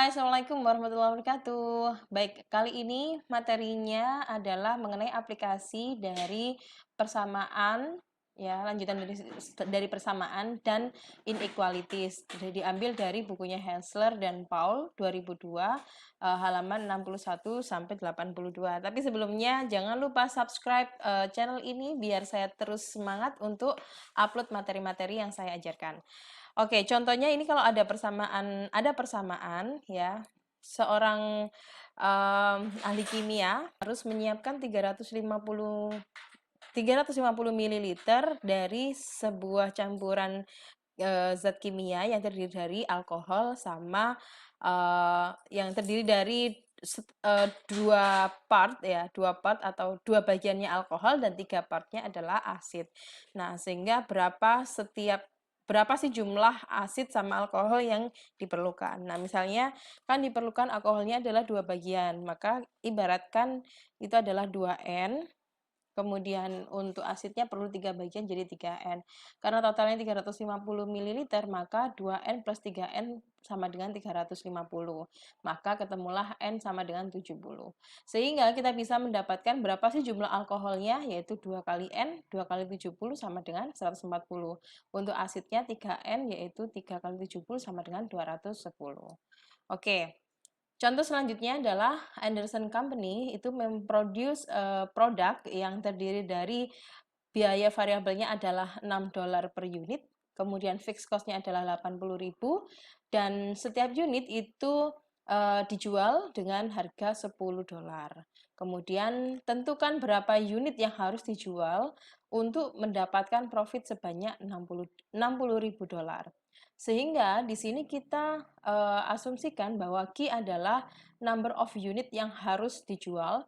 Hai, Assalamualaikum warahmatullahi wabarakatuh. Baik, kali ini materinya adalah mengenai aplikasi dari persamaan, ya, lanjutan dari persamaan dan inequalities. Jadi diambil dari bukunya Hensler dan Paul 2002, halaman 61 sampai 82. Tapi sebelumnya jangan lupa subscribe channel ini biar saya terus semangat untuk upload materi-materi yang saya ajarkan. Oke, contohnya ini kalau ada persamaan ya, seorang ahli kimia harus menyiapkan 350 ml dari sebuah campuran zat kimia yang terdiri dari alkohol sama yang terdiri dari dua part atau dua bagiannya alkohol dan tiga partnya adalah asid. Nah, sehingga berapa sih jumlah asid sama alkohol yang diperlukan. Nah, misalnya kan diperlukan alkoholnya adalah dua bagian, maka ibaratkan itu adalah 2N. Kemudian untuk asidnya perlu 3 bagian jadi 3N. Karena totalnya 350 ml, maka 2N plus 3N sama dengan 350. Maka ketemulah N sama dengan 70. Sehingga kita bisa mendapatkan berapa sih jumlah alkoholnya, yaitu 2 kali N, 2 kali 70 sama dengan 140. Untuk asidnya 3N, yaitu 3 kali 70 sama dengan 210. Oke. Contoh selanjutnya adalah Anderson Company itu memproduce produk yang terdiri dari biaya variabelnya adalah $6 per unit, kemudian fixed cost-nya adalah 80.000 dan setiap unit itu dijual dengan harga $10. Kemudian tentukan berapa unit yang harus dijual untuk mendapatkan profit sebanyak $60.000. Sehingga di sini kita asumsikan bahwa Q adalah number of unit yang harus dijual.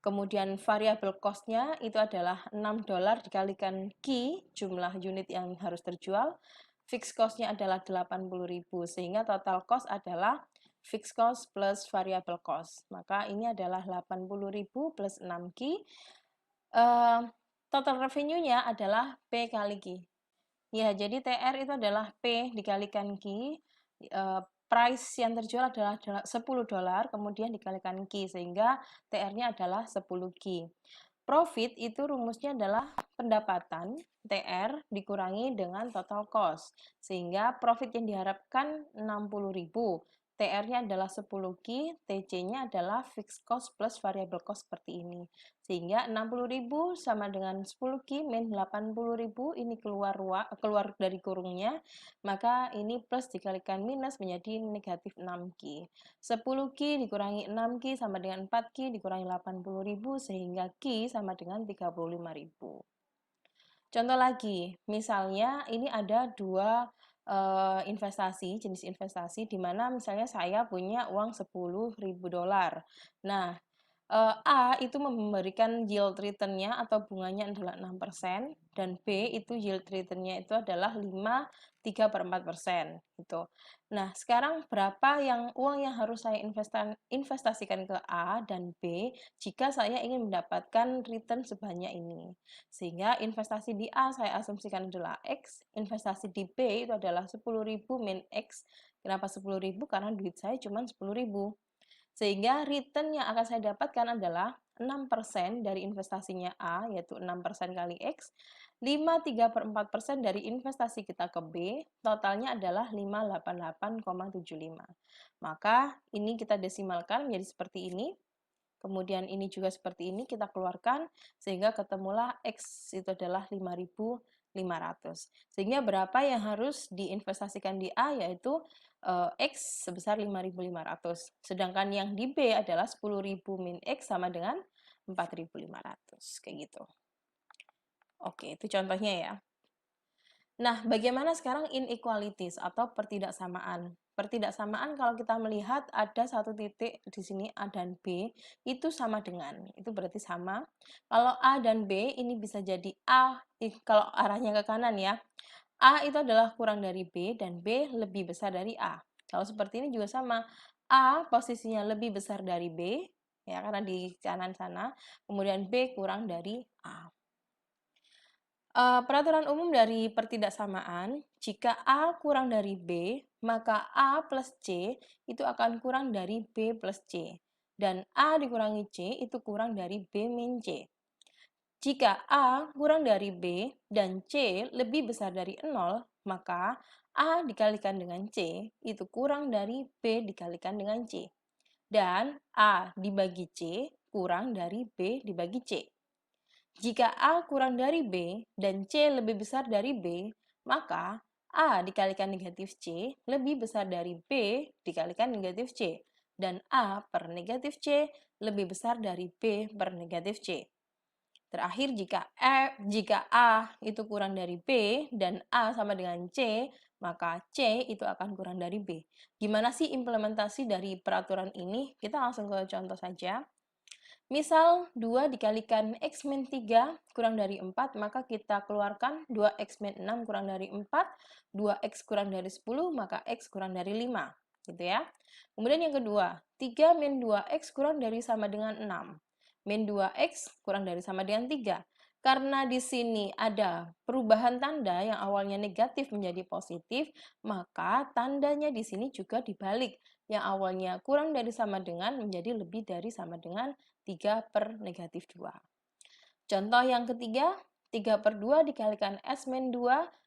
Kemudian variabel cost-nya itu adalah $6 dikalikan Q, jumlah unit yang harus terjual. Fixed cost-nya adalah 80.000, sehingga total cost adalah fixed cost plus variable cost. Maka ini adalah 80.000 plus 6Q. Total revenue-nya adalah P kali Q. Ya, jadi TR itu adalah P dikalikan Q, price yang terjual adalah $10, kemudian dikalikan Q, sehingga TR-nya adalah 10Q. Profit itu rumusnya adalah pendapatan TR dikurangi dengan total cost, sehingga profit yang diharapkan 60.000. TR-nya adalah 10Q, TC-nya adalah fixed cost plus variable cost seperti ini. Sehingga 60.000 sama dengan 10Q min 80.000 ini keluar dari kurungnya, maka ini plus dikalikan minus menjadi negatif 6Q. 10Q dikurangi 6Q sama dengan 4Q dikurangi 80.000 sehingga Q sama dengan 35.000. Contoh lagi, misalnya ini ada dua jenis investasi di mana misalnya saya punya uang $10.000. Nah, A itu memberikan yield return-nya atau bunganya adalah 6% dan B itu yield return-nya itu adalah 3/4% gitu. Nah, sekarang berapa uang yang harus saya investasikan ke A dan B jika saya ingin mendapatkan return sebanyak ini. Sehingga investasi di A saya asumsikan adalah X, investasi di B itu adalah 10.000 min X. Kenapa 10.000? Karena duit saya cuma 10.000. Sehingga return yang akan saya dapatkan adalah 6% dari investasinya A, yaitu 6% kali X, 5/3/4% dari investasi kita ke B, totalnya adalah 588,75. Maka ini kita desimalkan menjadi seperti ini, kemudian ini juga seperti ini kita keluarkan, sehingga ketemulah X itu adalah 5.500. Sehingga berapa yang harus diinvestasikan di A, yaitu X sebesar 5.500. Sedangkan yang di B adalah 10.000 min X sama dengan 4.500. Kayak gitu. Oke, itu contohnya ya. Nah, bagaimana sekarang inequalities atau pertidaksamaan? Pertidaksamaan kalau kita melihat ada satu titik di sini A dan B itu sama dengan, itu berarti sama. Kalau A dan B ini bisa jadi A, kalau arahnya ke kanan ya, A itu adalah kurang dari B dan B lebih besar dari A. Kalau seperti ini juga sama, A posisinya lebih besar dari B, ya karena di kanan sana, kemudian B kurang dari A. Peraturan umum dari pertidaksamaan, jika A kurang dari B, maka A plus C itu akan kurang dari B plus C. Dan A dikurangi C itu kurang dari B min C. Jika A kurang dari B dan C lebih besar dari 0, maka A dikalikan dengan C itu kurang dari B dikalikan dengan C. Dan A dibagi C kurang dari B dibagi C. Jika A kurang dari B dan C lebih besar dari B, maka A dikalikan negatif C lebih besar dari B dikalikan negatif C. Dan A per negatif C lebih besar dari B per negatif C. Terakhir, jika A itu kurang dari B dan A sama dengan C, maka C itu akan kurang dari B. Gimana sih implementasi dari peraturan ini? Kita langsung ke contoh saja. Misal 2 dikalikan X min 3 kurang dari 4, maka kita keluarkan 2X min 6 kurang dari 4, 2X kurang dari 10, maka X kurang dari 5. Gitu ya. Kemudian yang kedua, 3 min 2X kurang dari sama dengan 6. Min 2X kurang dari sama dengan 3. Karena di sini ada perubahan tanda yang awalnya negatif menjadi positif, maka tandanya di sini juga dibalik. Yang awalnya kurang dari sama dengan menjadi lebih dari sama dengan 3 per negatif 2. Contoh yang ketiga, 3 per 2 dikalikan S min 2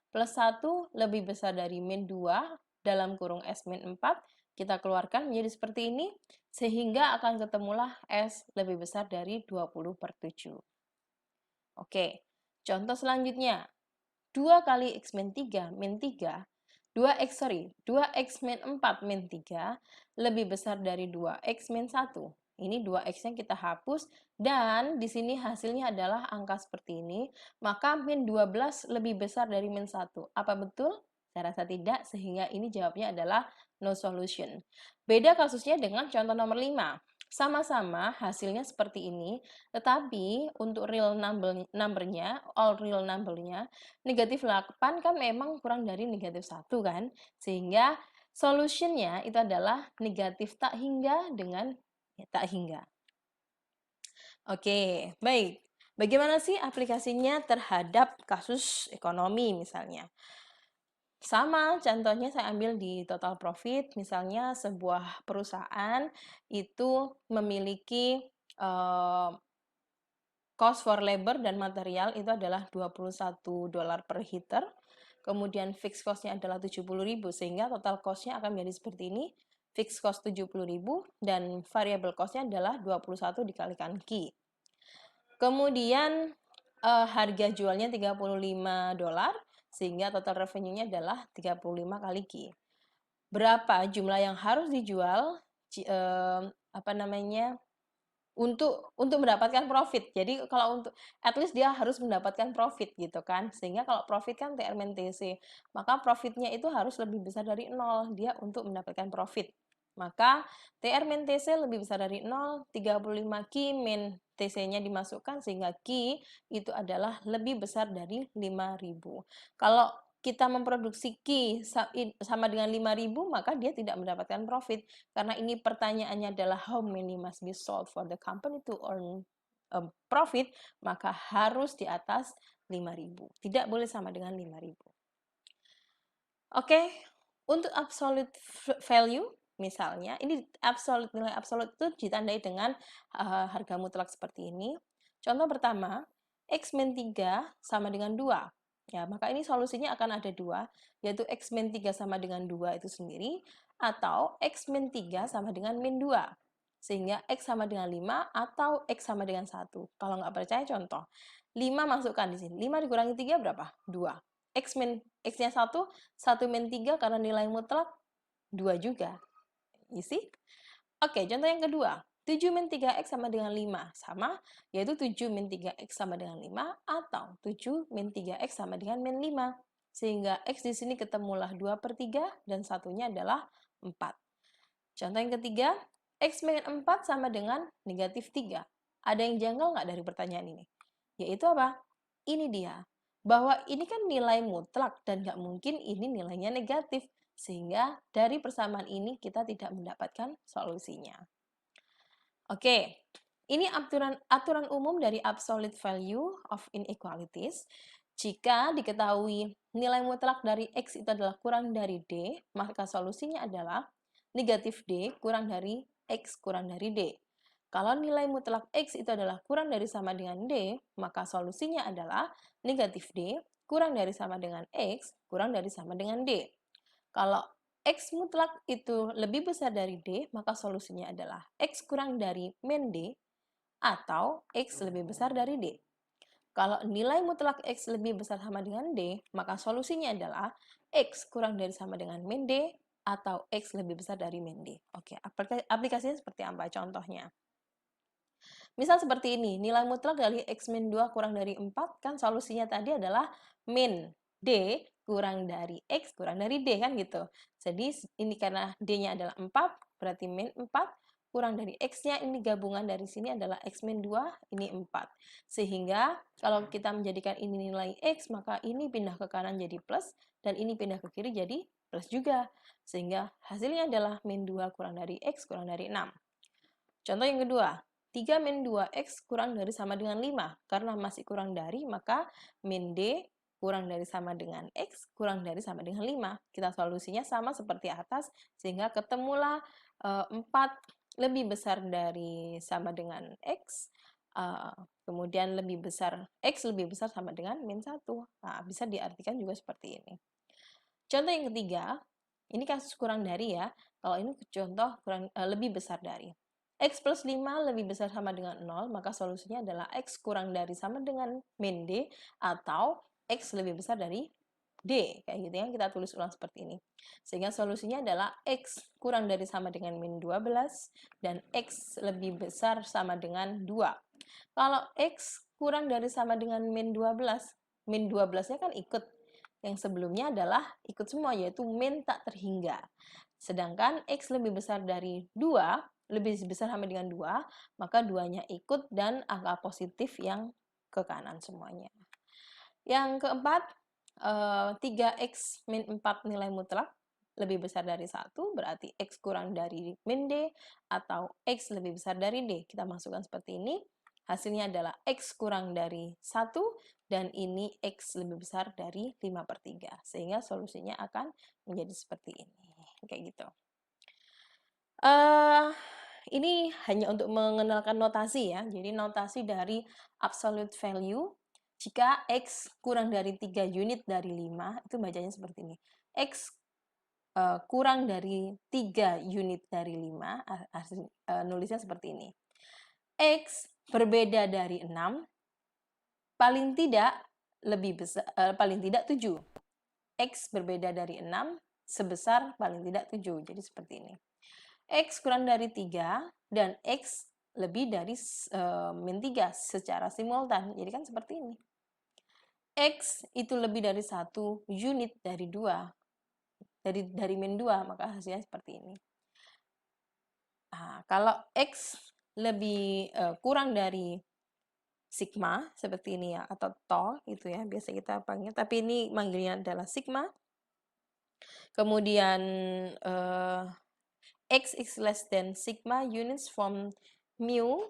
plus 1 lebih besar dari min 2 dalam kurung S min 4. Kita keluarkan menjadi seperti ini, sehingga akan ketemulah S lebih besar dari 20 per 7. Oke, contoh selanjutnya. 2 kali X min 3 min 3, 2X min 4 min 3 lebih besar dari 2X min 1. Ini 2X-nya kita hapus, dan di sini hasilnya adalah angka seperti ini, maka min 12 lebih besar dari min 1. Apa betul? Saya rasa tidak, sehingga ini jawabnya adalah no solution. Beda kasusnya dengan contoh nomor 5. Sama-sama hasilnya seperti ini, tetapi untuk real number-nya, all real number-nya, negatif 8 kan memang kurang dari negatif 1 kan, sehingga solutionnya itu adalah negatif tak hingga dengan tak hingga. Oke, baik. Bagaimana sih aplikasinya terhadap kasus ekonomi misalnya? Sama, contohnya saya ambil di total profit, misalnya sebuah perusahaan itu memiliki cost for labor dan material itu adalah $21 per heater. Kemudian fixed cost-nya adalah 70.000, sehingga total cost-nya akan menjadi seperti ini. Fixed cost 70.000 dan variable cost-nya adalah 21 dikalikan Q. Kemudian harga jualnya $35, sehingga total revenue-nya adalah 35 kali Q. Berapa jumlah yang harus dijual untuk mendapatkan profit. Jadi kalau untuk at least dia harus mendapatkan profit gitu kan. Sehingga kalau profit kan TR min TC, maka profitnya itu harus lebih besar dari 0 dia untuk mendapatkan profit. Maka TR min TC lebih besar dari 0, 35 Q min TC-nya dimasukkan sehingga Q itu adalah lebih besar dari 5.000. Kalau kita memproduksi Q sama dengan 5.000, maka dia tidak mendapatkan profit. Karena ini pertanyaannya adalah how many must be sold for the company to earn profit, maka harus di atas 5.000. Tidak boleh sama dengan 5.000. Oke, untuk absolute value, misalnya, ini nilai absolut itu ditandai dengan harga mutlak seperti ini. Contoh pertama, X min 3 sama dengan 2. Ya, maka ini solusinya akan ada 2, yaitu X min 3 sama dengan 2 itu sendiri, atau X min 3 sama dengan min 2. Sehingga X sama dengan 5 atau X sama dengan 1. Kalau nggak percaya contoh, 5 masukkan di sini. 5 dikurangi 3 berapa? 2. X-nya 1, 1 min 3 karena nilai mutlak 2 juga. You see? Oke, contoh yang kedua. 7 min 3X sama dengan 5. Sama, yaitu 7 min 3X sama dengan 5 atau 7 min 3X sama dengan min 5. Sehingga X di sini ketemulah 2 per 3 dan satunya adalah 4. Contoh yang ketiga, X min 4 sama dengan negatif 3. Ada yang janggal nggak dari pertanyaan ini? Yaitu apa? Ini dia. Bahwa ini kan nilai mutlak dan nggak mungkin ini nilainya negatif. Sehingga dari persamaan ini kita tidak mendapatkan solusinya. Oke, ini aturan umum dari absolute value of inequalities. Jika diketahui nilai mutlak dari X itu adalah kurang dari D, maka solusinya adalah negatif D kurang dari X kurang dari D. Kalau nilai mutlak X itu adalah kurang dari sama dengan D, maka solusinya adalah negatif D kurang dari sama dengan X kurang dari sama dengan D. Kalau X mutlak itu lebih besar dari D, maka solusinya adalah X kurang dari min D atau X lebih besar dari D. Kalau nilai mutlak X lebih besar sama dengan D, maka solusinya adalah X kurang dari sama dengan min D atau X lebih besar dari min D. Oke, aplikasinya seperti apa? Contohnya. Misal seperti ini, nilai mutlak dari X min 2 kurang dari 4, kan solusinya tadi adalah min D kurang dari X kurang dari D, kan gitu. Jadi ini karena D-nya adalah 4, berarti min 4, kurang dari X-nya, ini gabungan dari sini adalah X min 2, ini 4. Sehingga kalau kita menjadikan ini nilai X, maka ini pindah ke kanan jadi plus, dan ini pindah ke kiri jadi plus juga. Sehingga hasilnya adalah min 2 kurang dari X kurang dari 6. Contoh yang kedua, 3 min 2X kurang dari sama dengan 5. Karena masih kurang dari, maka min D kurang dari sama dengan X kurang dari sama dengan 5. Kita solusinya sama seperti atas, sehingga ketemulah 4 lebih besar dari sama dengan X, kemudian lebih besar, X lebih besar sama dengan min 1. Nah, bisa diartikan juga seperti ini. Contoh yang ketiga, ini kasus kurang dari ya. Kalau ini contoh lebih besar dari. X plus 5 lebih besar sama dengan 0, maka solusinya adalah X kurang dari sama dengan min D atau X lebih besar dari D. Kayak gitu ya, kita tulis ulang seperti ini. Sehingga solusinya adalah X kurang dari sama dengan min 12 dan X lebih besar sama dengan 2. Kalau X kurang dari sama dengan min 12, min 12-nya kan ikut. Yang sebelumnya adalah ikut semua, yaitu min tak terhingga. Sedangkan X lebih besar dari 2, lebih besar sama dengan 2, maka 2-nya ikut dan angka positif yang ke kanan semuanya. Yang keempat, 3X min 4 nilai mutlak lebih besar dari 1, berarti X kurang dari min D atau X lebih besar dari D. Kita masukkan seperti ini. Hasilnya adalah X kurang dari 1 dan ini X lebih besar dari 5/3. Sehingga solusinya akan menjadi seperti ini. Kayak gitu. Ini hanya untuk mengenalkan notasi ya. Jadi notasi dari absolute value. Jika X kurang dari 3 unit dari 5, itu bacanya seperti ini. X kurang dari 3 unit dari 5, nulisnya seperti ini. X berbeda dari 6, paling tidak lebih besar, paling tidak 7. X berbeda dari 6, sebesar paling tidak 7. Jadi seperti ini. X kurang dari 3 dan X lebih dari min 3 secara simultan. Jadi kan seperti ini. X itu lebih dari 1 unit dari 2. Dari min 2, maka hasilnya seperti ini. Nah, kalau X lebih kurang dari sigma, seperti ini ya, atau tau, itu ya, biasa kita panggil. Tapi ini manggilnya adalah sigma. Kemudian X is less than sigma units from mu.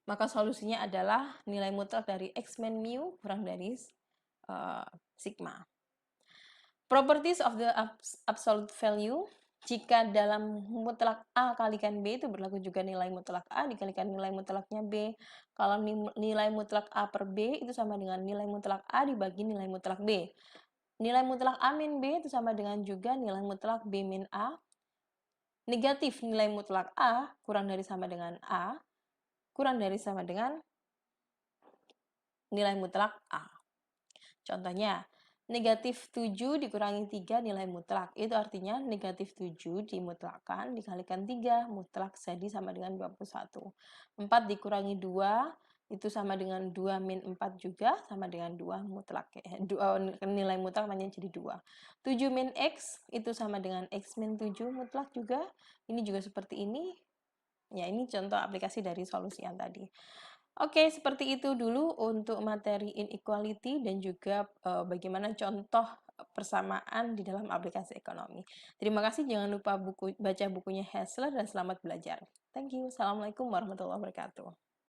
Maka solusinya adalah nilai mutlak dari X min mu kurang dari sigma. Properties of the absolute value. Jika dalam mutlak A kalikan B itu berlaku juga nilai mutlak A dikalikan nilai mutlaknya B. Kalau nilai mutlak A per B itu sama dengan nilai mutlak A dibagi nilai mutlak B. Nilai mutlak A min B itu sama dengan juga nilai mutlak B min A. Negatif nilai mutlak A kurang dari sama dengan A kurang dari sama dengan nilai mutlak A. Contohnya, negatif 7 dikurangi 3 nilai mutlak. Itu artinya negatif 7 dimutlakkan dikalikan 3 mutlak jadi sama dengan 21. 4 dikurangi 2 itu sama dengan 2 min 4 juga sama dengan 2 mutlak. Nilai mutlak hanya jadi 2. 7 min X itu sama dengan X min 7 mutlak juga. Ini juga seperti ini. Ya, ini contoh aplikasi dari solusi yang tadi. Oke, seperti itu dulu untuk materi inequality dan juga bagaimana contoh persamaan di dalam aplikasi ekonomi. Terima kasih, jangan lupa baca bukunya Hessler dan selamat belajar. Thank you. Assalamualaikum warahmatullahi wabarakatuh.